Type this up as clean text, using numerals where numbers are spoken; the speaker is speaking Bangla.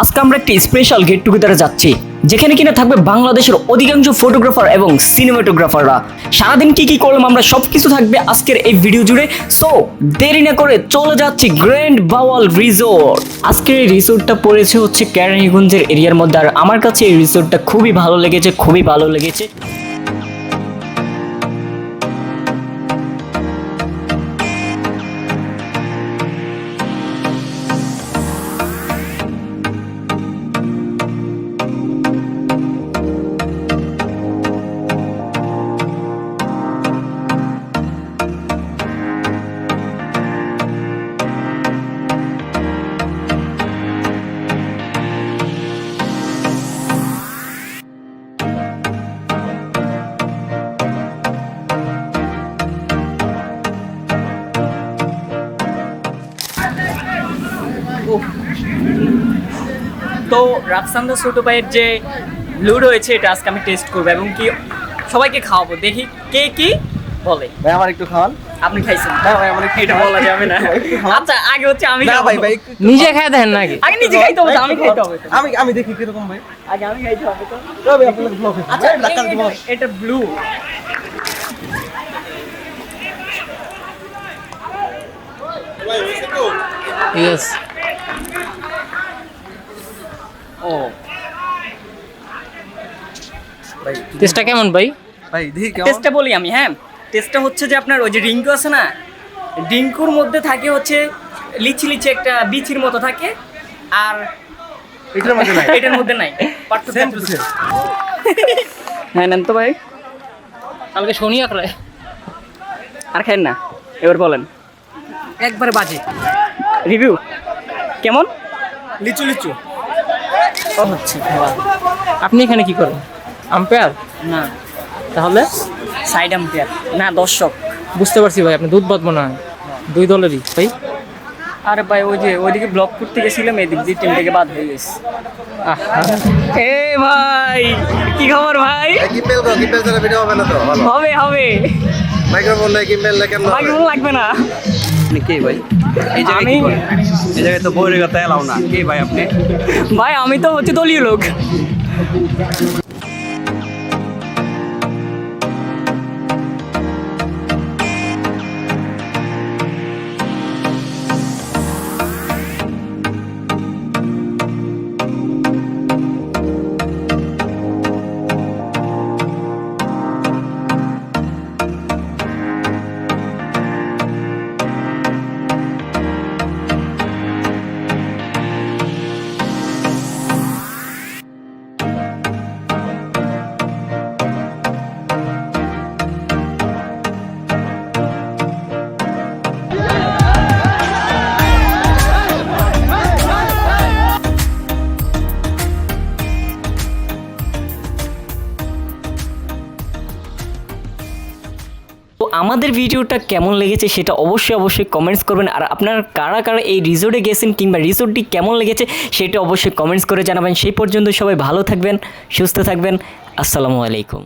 আজকে আমরা একটি স্পেশাল গেট টুগেদারে যাচ্ছি, যেখানে কিনা থাকবে বাংলাদেশের অধিকাংশ ফটোগ্রাফার এবং সিনেমাটোগ্রাফাররা। সারাদিন কি কি করলাম আমরা সবকিছু থাকবে আজকের এই ভিডিও জুড়ে। সো দেরি না করে চলে যাচ্ছি গ্র্যান্ড বাওয়াল রিসোর্ট। আজকের এই রিসোর্টটা পড়েছে হচ্ছে কেরানীগঞ্জের এরিয়ার মধ্যে, আর আমার কাছে এই রিসোর্টটা খুবই ভালো লেগেছে। তো রাফসান্দা ছোট ভাইয়ের যে লুড হয়েছে এটা আজকে আমি টেস্ট করবো এবং কি সবাইকে খাওয়াবো, দেখি কে কি বলে। ভাই আমার একটু খাওয়ান। আপনি খাইছেন? না ভাই আমার একটু এটা বলা যাবে না। আচ্ছা আগে হচ্ছে আমি না খাবো। ভাই ভাই নিজে খেয়ে দেন নাকি? আগে নিজে খাইতে হবে, আমি খাইতে হবে তো। আমি দেখি কিরকম ভাই। আগে আমি খাইতে হবে তো। তবে আপনাদের ব্লগ আচ্ছা এটা ব্লু। ইয়েস। ও ভাই টেস্টটা কেমন ভাই? ভাই দেখি কেমন। টেস্টটা বলি আমি। হ্যাঁ, টেস্টটা হচ্ছে যে আপনার ওই যে রিঙ্কু আছে না, ডিঙ্কুর মধ্যে থাকে হচ্ছে লিচি একটা বিচির মতো থাকে, আর এটার মধ্যে নাই। এটার মধ্যে নাই। পার্থক্য সেম টু এতটুকু। সেম। হ্যাঁ নেন তো ভাই, কালকে শনি আঁকড়ে আর খাইন না। এবার বলেন একবারে বাজে। রিভিউ কেমন? লিচু ও হচ্ছে খাওয়া। আপনি এখানে কি করেন? আম্পায়ার? না, তাহলে সাইড আম্পায়ার না, দর্শক। বুঝতে পারছি ভাই, আপনি দুধ বাদ মনে হয় দুই দলেরই ভাই। আরে ভাই ওই যে ওইদিকে ব্লক করতে গেছিলাম, এদিক দিয়ে টিম থেকে বাদ হয়ে গেছে। আহা, এ ভাই কি খবর ভাই? গিম্বেল ছাড়া ভিডিও হবে না তো ভালো। হবে মাইক্রোফোন নাই গিম্বেল না কেন? মাইক্রোফোন লাগবে না। আপনি কে ভাই? এই জায়গায় আমি কি করেন? এই জায়গায় তো বইয়ের কথা এলাও না। কে ভাই আপনি? ভাই আমি তো হচ্ছে দলীয় লোক। তো আমাদের ভিডিওটা কেমন লেগেছে সেটা অবশ্যই কমেন্টস করবেন, আর আপনারা কারা এই রিসোর্টে গেছেন কিংবা রিসোর্টটি কেমন লেগেছে সেটা অবশ্যই কমেন্টস করে জানাবেন। সেই পর্যন্ত সবাই ভালো থাকবেন, সুস্থ থাকবেন। আসসালামু আলাইকুম।